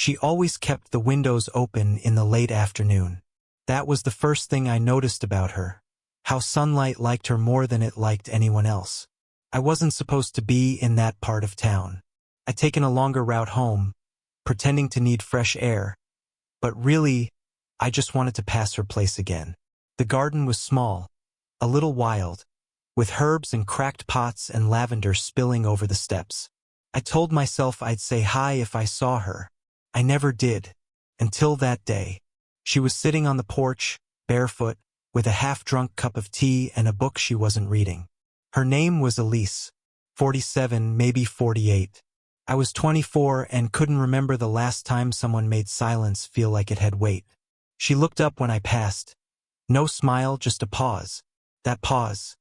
She always kept the windows open in the late afternoon. That was the first thing I noticed about her. How sunlight liked her more than it liked anyone else. I wasn't supposed to be in that part of town. I'd taken a longer route home, pretending to need fresh air. But really, I just wanted to pass her place again. The garden was small, a little wild, with herbs and cracked pots and lavender spilling over the steps. I told myself I'd say hi if I saw her. I never did, until that day. She was sitting on the porch, barefoot, with a half-drunk cup of tea and a book she wasn't reading. Her name was Elise, 47, maybe 48. I was 24 and couldn't remember the last time someone made silence feel like it had weight. She looked up when I passed. No smile, just a pause. That pause.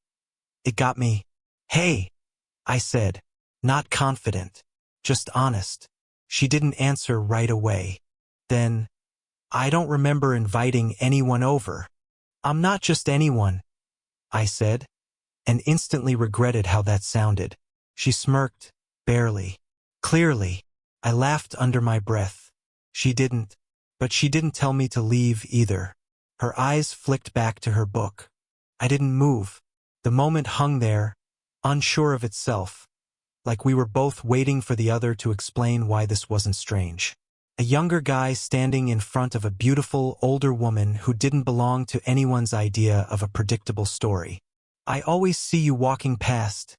It got me. "Hey," I said, not confident, just honest. She didn't answer right away. Then, "I don't remember inviting anyone over." "I'm not just anyone," I said, and instantly regretted how that sounded. She smirked, barely. Clearly. I laughed under my breath. She didn't. But she didn't tell me to leave either. Her eyes flicked back to her book. I didn't move. The moment hung there, unsure of itself, like we were both waiting for the other to explain why this wasn't strange. A younger guy standing in front of a beautiful, older woman who didn't belong to anyone's idea of a predictable story. "I always see you walking past,"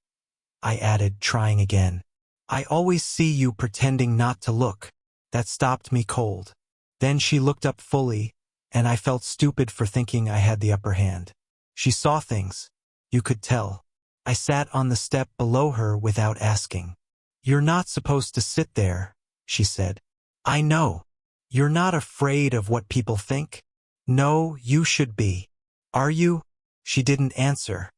I added, trying again. "I always see you pretending not to look." That stopped me cold. Then she looked up fully, and I felt stupid for thinking I had the upper hand. She saw things. You could tell. I sat on the step below her without asking. "You're not supposed to sit there," she said. "I know. You're not afraid of what people think?" "No, you should be." "Are you?" She didn't answer.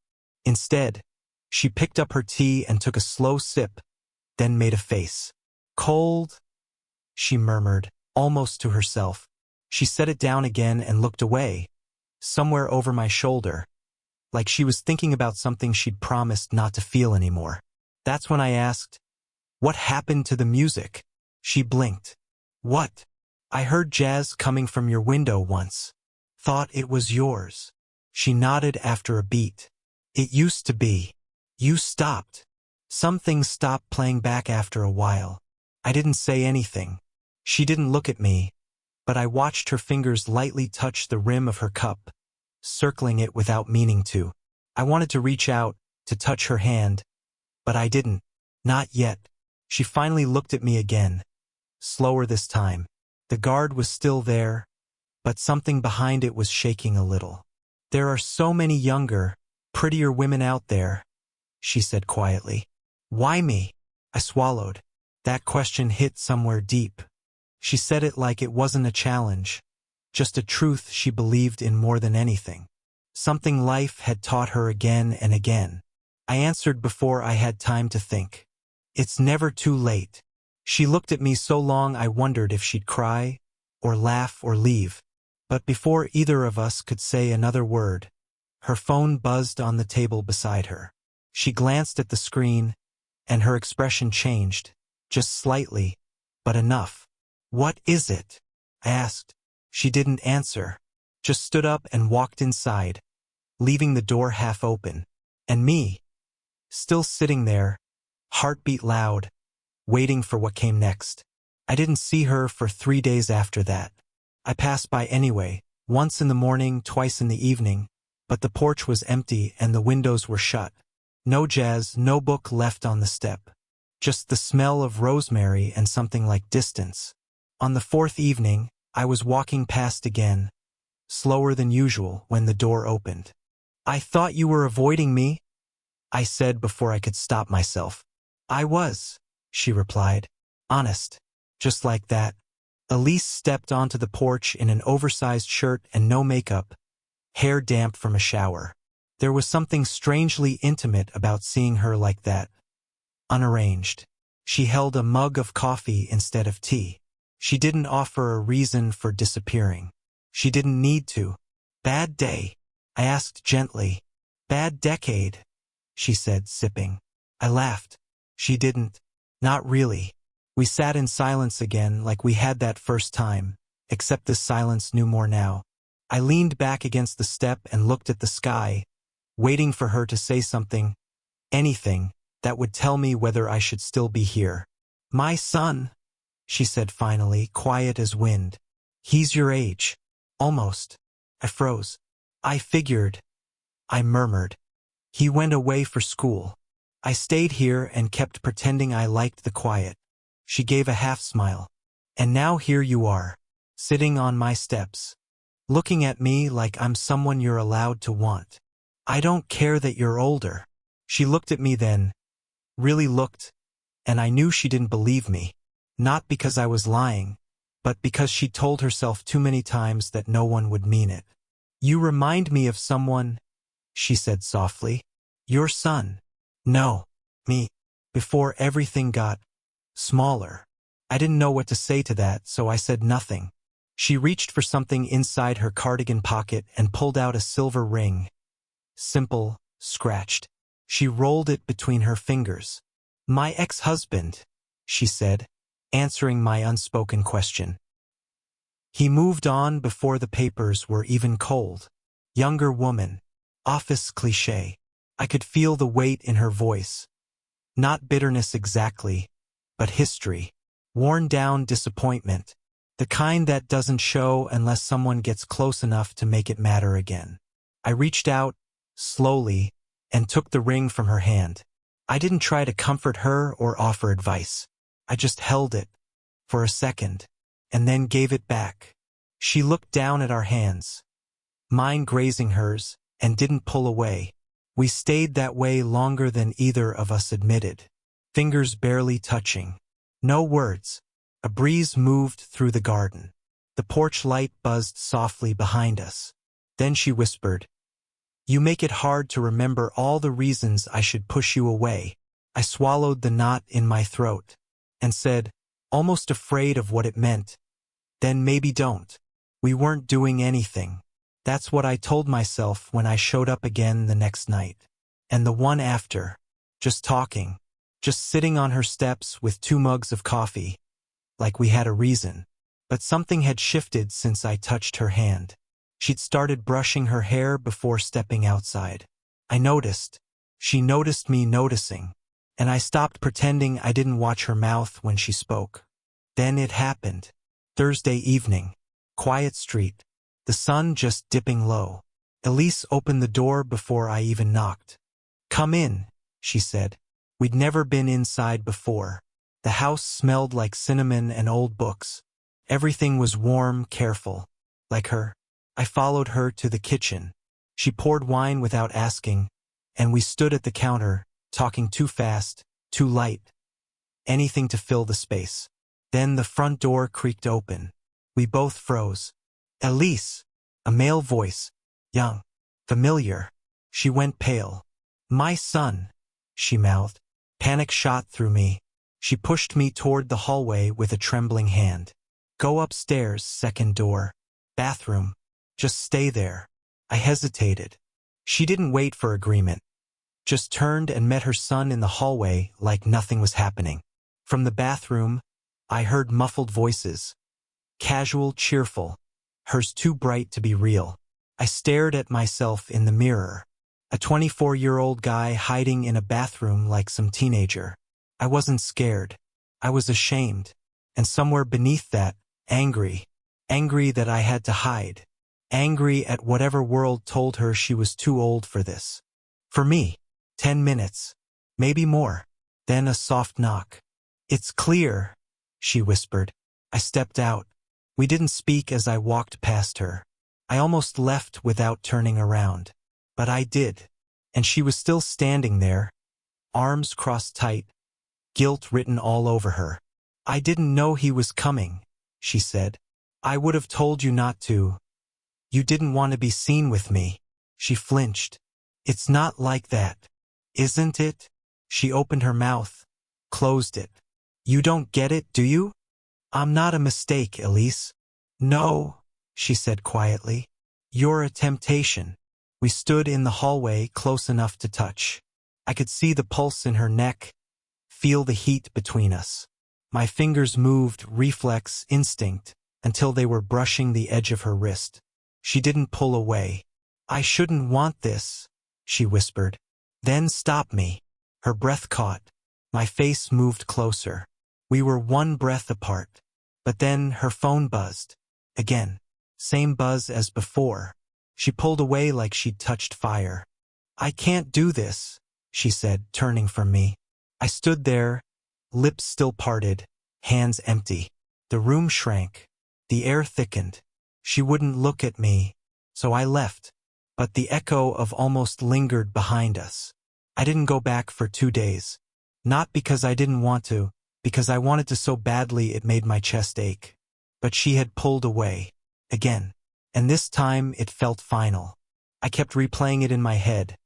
Instead, she picked up her tea and took a slow sip, then made a face. "Cold?" she murmured, almost to herself. She set it down again and looked away, somewhere over my shoulder, like she was thinking about something she'd promised not to feel anymore. That's when I asked, "What happened to the music?" She blinked. "What?" "I heard jazz coming from your window once. Thought it was yours." She nodded after a beat. "It used to be. You stopped." "Some things stopped playing back after a while." I didn't say anything. She didn't look at me, but I watched her fingers lightly touch the rim of her cup, circling it without meaning to. I wanted to reach out, to touch her hand, but I didn't. Not yet. She finally looked at me again, slower this time. The guard was still there, but something behind it was shaking a little. "There are so many younger, prettier women out there," she said quietly. "Why me?" I swallowed. That question hit somewhere deep. She said it like it wasn't a challenge, just a truth she believed in more than anything. Something life had taught her again and again. I answered before I had time to think. "It's never too late." She looked at me so long I wondered if she'd cry, or laugh, or leave. But before either of us could say another word, her phone buzzed on the table beside her. She glanced at the screen, and her expression changed, just slightly, but enough. "What is it?" I asked. She didn't answer, just stood up and walked inside, leaving the door half open. And me, still sitting there, heartbeat loud, waiting for what came next. I didn't see her for 3 days after that. I passed by anyway, once in the morning, twice in the evening, but the porch was empty and the windows were shut. No jazz, no book left on the step. Just the smell of rosemary and something like distance. On the 4th evening, I was walking past again, slower than usual, when the door opened. "I thought you were avoiding me," I said before I could stop myself. "I was," she replied. Honest. Just like that. Elise stepped onto the porch in an oversized shirt and no makeup, hair damp from a shower. There was something strangely intimate about seeing her like that. Unarranged. She held a mug of coffee instead of tea. She didn't offer a reason for disappearing. She didn't need to. "Bad day?" I asked gently. "Bad decade," she said, sipping. I laughed. She didn't. "Not really." We sat in silence again like we had that first time, except this silence knew more now. I leaned back against the step and looked at the sky, waiting for her to say something, anything, that would tell me whether I should still be here. "My son," she said finally, quiet as wind. "He's your age." "Almost." I froze. "I figured," I murmured. "He went away for school." I stayed here and kept pretending I liked the quiet. She gave a half-smile. "And now here you are, sitting on my steps, looking at me like I'm someone you're allowed to want. I don't care that you're older." She looked at me then, really looked, and I knew she didn't believe me. Not because I was lying, but because she told herself too many times that no one would mean it. "You remind me of someone," she said softly. "Your son." "No, me." Before everything got smaller. I didn't know what to say to that, so I said nothing. She reached for something inside her cardigan pocket and pulled out a silver ring. Simple, scratched. She rolled it between her fingers. "My ex-husband," she said, answering my unspoken question. "He moved on before the papers were even cold. Younger woman. Office cliché." I could feel the weight in her voice. Not bitterness exactly, but history. Worn down disappointment. The kind that doesn't show unless someone gets close enough to make it matter again. I reached out, slowly, and took the ring from her hand. I didn't try to comfort her or offer advice. I just held it, for a second, and then gave it back. She looked down at our hands, mine grazing hers, and didn't pull away. We stayed that way longer than either of us admitted, fingers barely touching. No words. A breeze moved through the garden. The porch light buzzed softly behind us. Then she whispered, "You make it hard to remember all the reasons I should push you away." I swallowed the knot in my throat and said, almost afraid of what it meant, "Then maybe don't." We weren't doing anything. That's what I told myself when I showed up again the next night. And the one after. Just talking. Just sitting on her steps with 2 mugs of coffee. Like we had a reason. But something had shifted since I touched her hand. She'd started brushing her hair before stepping outside. I noticed. She noticed me noticing. And I stopped pretending I didn't watch her mouth when she spoke. Then it happened. Thursday evening. Quiet street. The sun just dipping low. Elise opened the door before I even knocked. "Come in," she said. We'd never been inside before. The house smelled like cinnamon and old books. Everything was warm, careful. Like her. I followed her to the kitchen. She poured wine without asking, and we stood at the counter, talking too fast, too light. Anything to fill the space. Then the front door creaked open. We both froze. "Elise!" A male voice. Young. Familiar. She went pale. "My son," she mouthed. Panic shot through me. She pushed me toward the hallway with a trembling hand. "Go upstairs, second door. Bathroom. Just stay there." I hesitated. She didn't wait for agreement. Just turned and met her son in the hallway like nothing was happening. From the bathroom, I heard muffled voices. Casual, cheerful. Hers too bright to be real. I stared at myself in the mirror. A 24-year-old guy hiding in a bathroom like some teenager. I wasn't scared. I was ashamed. And somewhere beneath that, angry. Angry that I had to hide. Angry at whatever world told her she was too old for this. For me. 10 minutes. Maybe more. Then a soft knock. "It's clear," she whispered. I stepped out. We didn't speak as I walked past her. I almost left without turning around. But I did. And she was still standing there, arms crossed tight, guilt written all over her. "I didn't know he was coming," she said. "I would have told you not to. You didn't want to be seen with me." She flinched. "It's not like that. Isn't it?" She opened her mouth, closed it. "You don't get it, do you? I'm not a mistake, Elise." "No," she said quietly. "You're a temptation." We stood in the hallway close enough to touch. I could see the pulse in her neck, feel the heat between us. My fingers moved, reflex, instinct, until they were brushing the edge of her wrist. She didn't pull away. "I shouldn't want this," she whispered. "Then stop me." Her breath caught. My face moved closer. We were one breath apart. But then her phone buzzed. Again. Same buzz as before. She pulled away like she'd touched fire. "I can't do this," she said, turning from me. I stood there, lips still parted, hands empty. The room shrank. The air thickened. She wouldn't look at me, so I left. But the echo of almost lingered behind us. I didn't go back for 2 days. Not because I didn't want to, because I wanted to so badly it made my chest ache. But she had pulled away. Again. And this time it felt final. I kept replaying it in my head.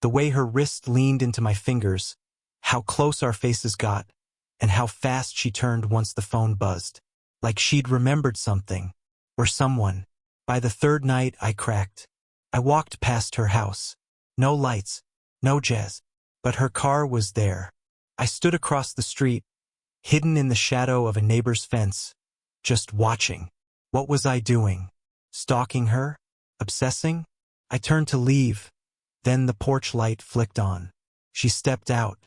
The way her wrist leaned into my fingers, how close our faces got, and how fast she turned once the phone buzzed. Like she'd remembered something. Or someone. By the third night I cracked. I walked past her house. No lights. No jazz. But her car was there. I stood across the street, hidden in the shadow of a neighbor's fence, just watching. What was I doing? Stalking her? Obsessing? I turned to leave. Then the porch light flicked on. She stepped out.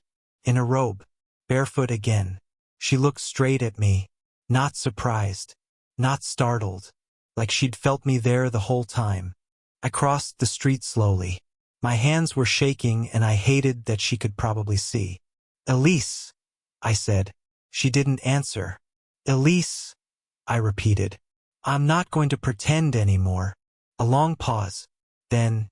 In a robe. Barefoot again. She looked straight at me. Not surprised. Not startled. Like she'd felt me there the whole time. I crossed the street slowly. My hands were shaking and I hated that she could probably see. "Elise," I said. She didn't answer. "Elise," I repeated. "I'm not going to pretend anymore." A long pause. Then,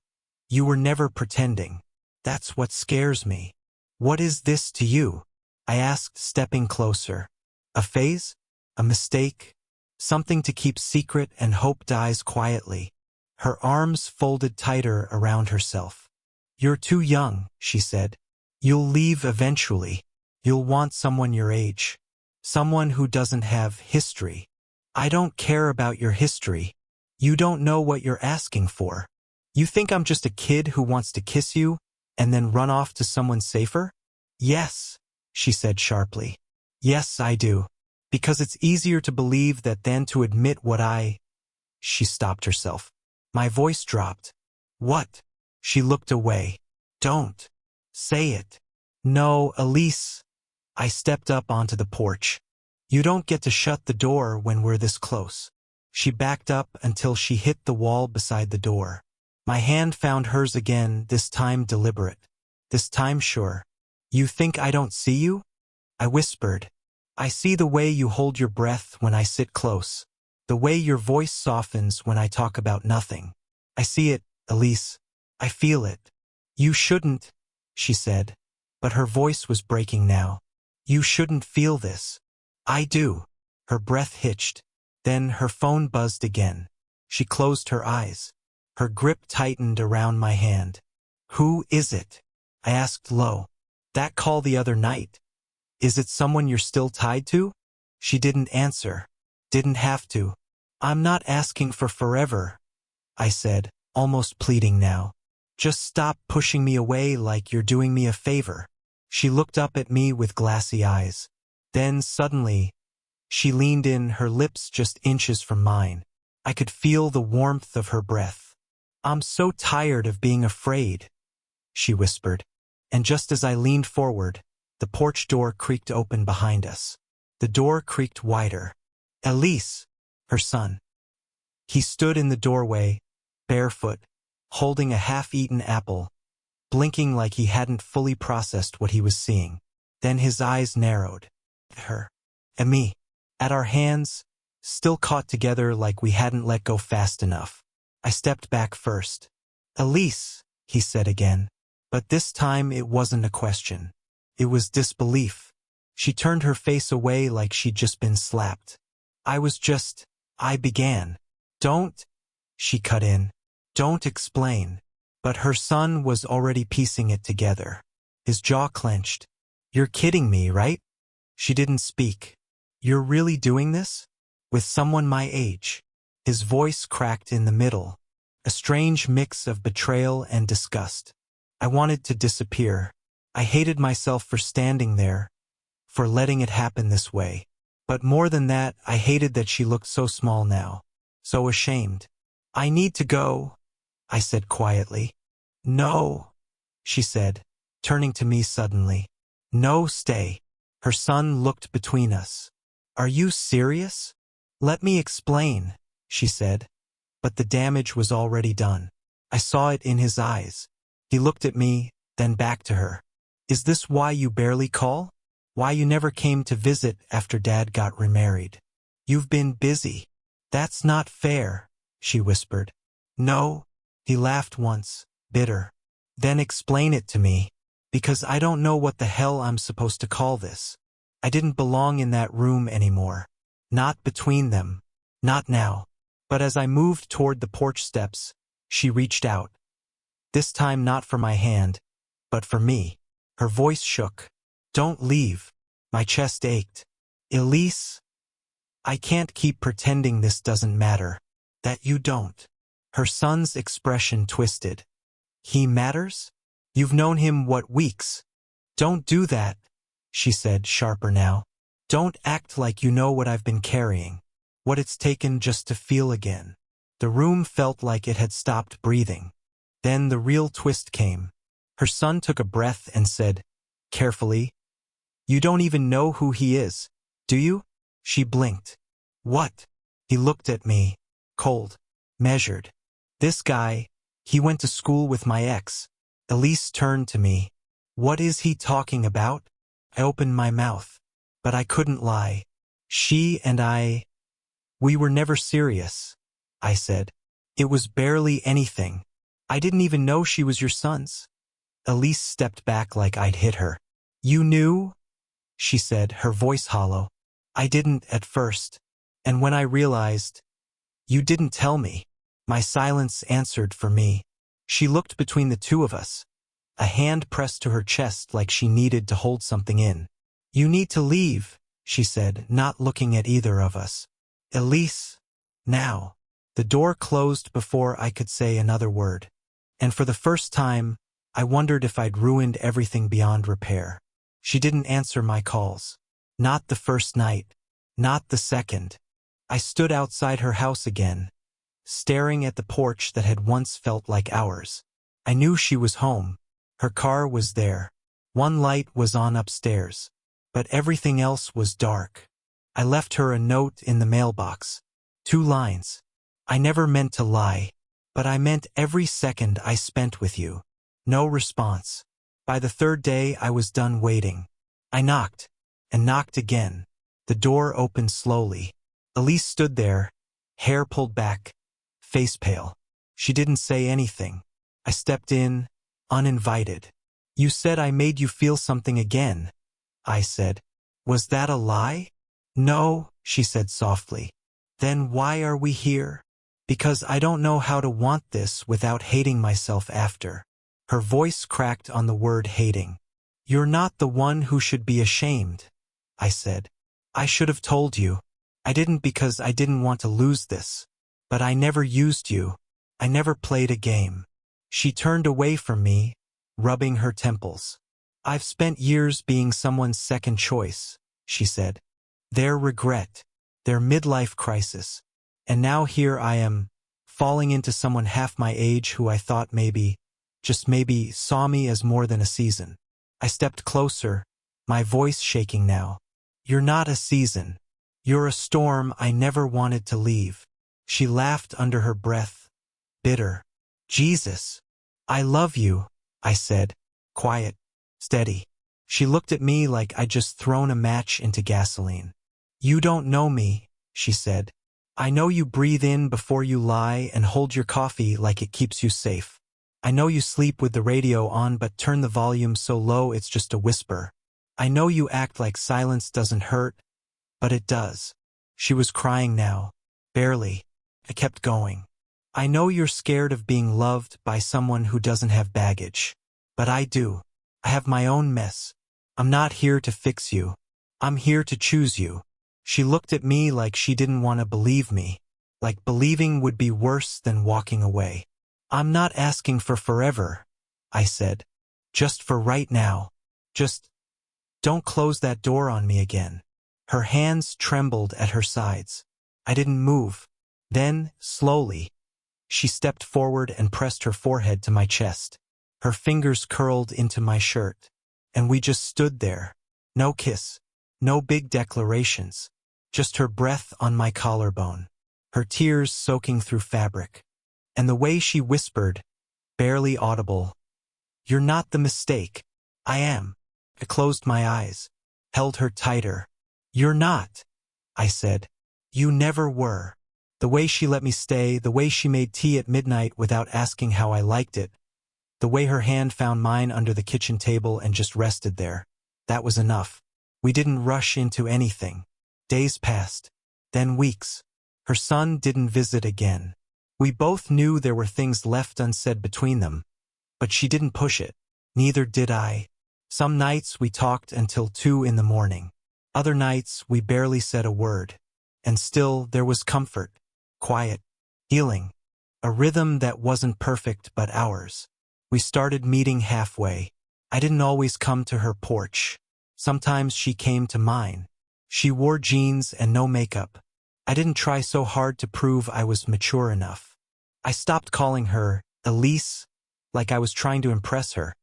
"You were never pretending. That's what scares me." "What is this to you?" I asked, stepping closer. "A phase? A mistake? Something to keep secret and hope dies quietly?" Her arms folded tighter around herself. "You're too young," she said. "You'll leave eventually. You'll want someone your age. Someone who doesn't have history." "I don't care about your history. You don't know what you're asking for. You think I'm just a kid who wants to kiss you and then run off to someone safer?" "Yes," she said sharply. "Yes, I do. Because it's easier to believe that than to admit what I—" She stopped herself. My voice dropped. "What?" She looked away. "Don't. Say it." "No, Elise." I stepped up onto the porch. "You don't get to shut the door when we're this close." She backed up until she hit the wall beside the door. My hand found hers again, this time deliberate. This time sure. "You think I don't see you?" I whispered. "I see the way you hold your breath when I sit close. The way your voice softens when I talk about nothing. I see it, Elise. I feel it." "You shouldn't," she said. But her voice was breaking now. "You shouldn't feel this." "I do." Her breath hitched. Then her phone buzzed again. She closed her eyes. Her grip tightened around my hand. "Who is it?" I asked low. "That call the other night. Is it someone you're still tied to?" She didn't answer. Didn't have to. "I'm not asking for forever," I said, almost pleading now. "Just stop pushing me away like you're doing me a favor." She looked up at me with glassy eyes. Then suddenly, she leaned in, her lips just inches from mine. I could feel the warmth of her breath. "I'm so tired of being afraid," she whispered. And just as I leaned forward, the porch door creaked open behind us. The door creaked wider. Elise, her son. He stood in the doorway, barefoot, holding a half-eaten apple, blinking like he hadn't fully processed what he was seeing. Then his eyes narrowed. Her. And me. At our hands, still caught together like we hadn't let go fast enough. I stepped back first. "Elise," he said again. But this time it wasn't a question. It was disbelief. She turned her face away like she'd just been slapped. I began. "Don't," she cut in. "Don't explain." But her son was already piecing it together. His jaw clenched. "You're kidding me, right?" She didn't speak. "You're really doing this? With someone my age?" His voice cracked in the middle. A strange mix of betrayal and disgust. I wanted to disappear. I hated myself for standing there, for letting it happen this way. But more than that, I hated that she looked so small now. So ashamed. I need to go, I said quietly. No, she said, turning to me suddenly. No, stay. Her son looked between us. Are you serious? Let me explain, she said. But the damage was already done. I saw it in his eyes. He looked at me, then back to her. Is this why you barely call? Why you never came to visit after Dad got remarried? You've been busy. That's not fair, she whispered. No, he laughed once, bitter. Then explain it to me, because I don't know what the hell I'm supposed to call this. I didn't belong in that room anymore. Not between them. Not now. But as I moved toward the porch steps, she reached out. This time not for my hand, but for me. Her voice shook. Don't leave. My chest ached. Elise, I can't keep pretending this doesn't matter. That you don't. Her son's expression twisted. He matters? You've known him, what, weeks? Don't do that, she said, sharper now. Don't act like you know what I've been carrying. What it's taken just to feel again. The room felt like it had stopped breathing. Then the real twist came. Her son took a breath and said, carefully, You don't even know who he is, do you? She blinked. What? He looked at me, cold, measured. This guy, he went to school with my ex. Elise turned to me. What is he talking about? I opened my mouth, but I couldn't lie. She and we were never serious, I said. It was barely anything. I didn't even know she was your son's. Elise stepped back like I'd hit her. You knew? She said, her voice hollow. I didn't at first. And when I realized, you didn't tell me. My silence answered for me. She looked between the two of us. A hand pressed to her chest like she needed to hold something in. You need to leave, she said, not looking at either of us. Elise, now. The door closed before I could say another word. And for the first time, I wondered if I'd ruined everything beyond repair. She didn't answer my calls. Not the first night. Not the second. I stood outside her house again, staring at the porch that had once felt like ours. I knew she was home. Her car was there. One light was on upstairs. But everything else was dark. I left her a note in the mailbox. 2 lines. I never meant to lie, but I meant every second I spent with you. No response. By the 3rd day, I was done waiting. I knocked, and knocked again. The door opened slowly. Elise stood there, hair pulled back, face pale. She didn't say anything. I stepped in, uninvited. You said I made you feel something again, I said. Was that a lie? No, she said softly. Then why are we here? Because I don't know how to want this without hating myself after. Her voice cracked on the word hating. You're not the one who should be ashamed, I said. I should have told you. I didn't because I didn't want to lose this. But I never used you. I never played a game. She turned away from me, rubbing her temples. I've spent years being someone's second choice, she said. Their regret, their midlife crisis. And now here I am, falling into someone half my age who I thought maybe, just maybe, saw me as more than a season. I stepped closer, my voice shaking now. You're not a season. You're a storm I never wanted to leave. She laughed under her breath, bitter. Jesus. I love you, I said, quiet, steady. She looked at me like I'd just thrown a match into gasoline. You don't know me, she said. I know you breathe in before you lie and hold your coffee like it keeps you safe. I know you sleep with the radio on but turn the volume so low it's just a whisper. I know you act like silence doesn't hurt, but it does. She was crying now. Barely. I kept going. I know you're scared of being loved by someone who doesn't have baggage. But I do. I have my own mess. I'm not here to fix you. I'm here to choose you. She looked at me like she didn't want to believe me, like believing would be worse than walking away. I'm not asking for forever, I said. Just for right now. Just Don't close that door on me again. Her hands trembled at her sides. I didn't move. Then, slowly, she stepped forward and pressed her forehead to my chest. Her fingers curled into my shirt. And we just stood there. No kiss. No big declarations. Just her breath on my collarbone. Her tears soaking through fabric. And the way she whispered, barely audible, "You're not the mistake. I am." I closed my eyes, held her tighter. "You're not," I said. "You never were." The way she let me stay, the way she made tea at midnight without asking how I liked it, the way her hand found mine under the kitchen table and just rested there. That was enough. We didn't rush into anything. Days passed. Then weeks. Her son didn't visit again. We both knew there were things left unsaid between them, but she didn't push it. Neither did I. Some nights we talked until 2 in the morning. Other nights we barely said a word. And still there was comfort, quiet, healing, a rhythm that wasn't perfect but ours. We started meeting halfway. I didn't always come to her porch. Sometimes she came to mine. She wore jeans and no makeup. I didn't try so hard to prove I was mature enough. I stopped calling her Elise, like I was trying to impress her,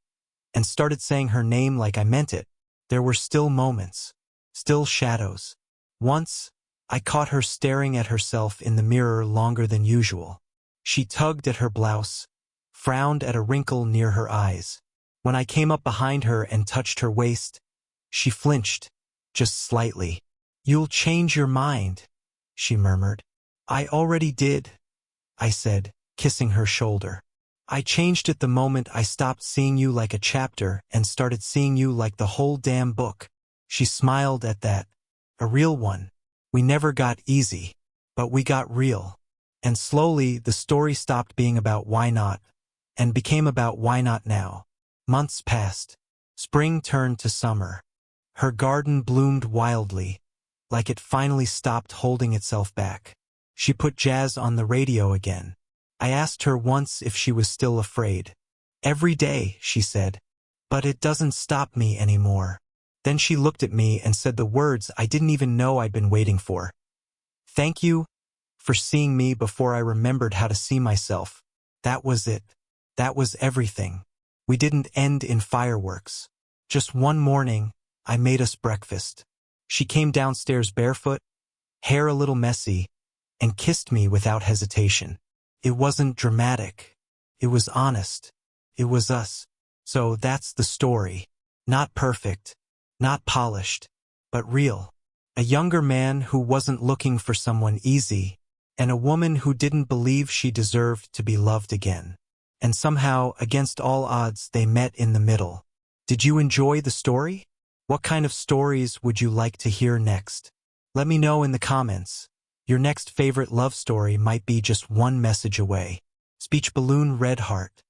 and started saying her name like I meant it. There were still moments, still shadows. Once, I caught her staring at herself in the mirror longer than usual. She tugged at her blouse, frowned at a wrinkle near her eyes. When I came up behind her and touched her waist, she flinched, just slightly. "You'll change your mind," she murmured. "I already did," I said, kissing her shoulder. "I changed it the moment I stopped seeing you like a chapter and started seeing you like the whole damn book." She smiled at that. A real one. We never got easy, but we got real. And slowly the story stopped being about why not, and became about why not now. Months passed. Spring turned to summer. Her garden bloomed wildly, like it finally stopped holding itself back. She put jazz on the radio again. I asked her once if she was still afraid. "Every day," she said. "But it doesn't stop me anymore." Then she looked at me and said the words I didn't even know I'd been waiting for. "Thank you for seeing me before I remembered how to see myself." That was it. That was everything. We didn't end in fireworks. Just one morning, I made us breakfast. She came downstairs barefoot, hair a little messy, and kissed me without hesitation. It wasn't dramatic. It was honest. It was us. So that's the story. Not perfect, not polished, but real. A younger man who wasn't looking for someone easy, and a woman who didn't believe she deserved to be loved again. And somehow, against all odds, they met in the middle. Did you enjoy the story? What kind of stories would you like to hear next? Let me know in the comments. Your next favorite love story might be just one message away. Speech Balloon Red Heart.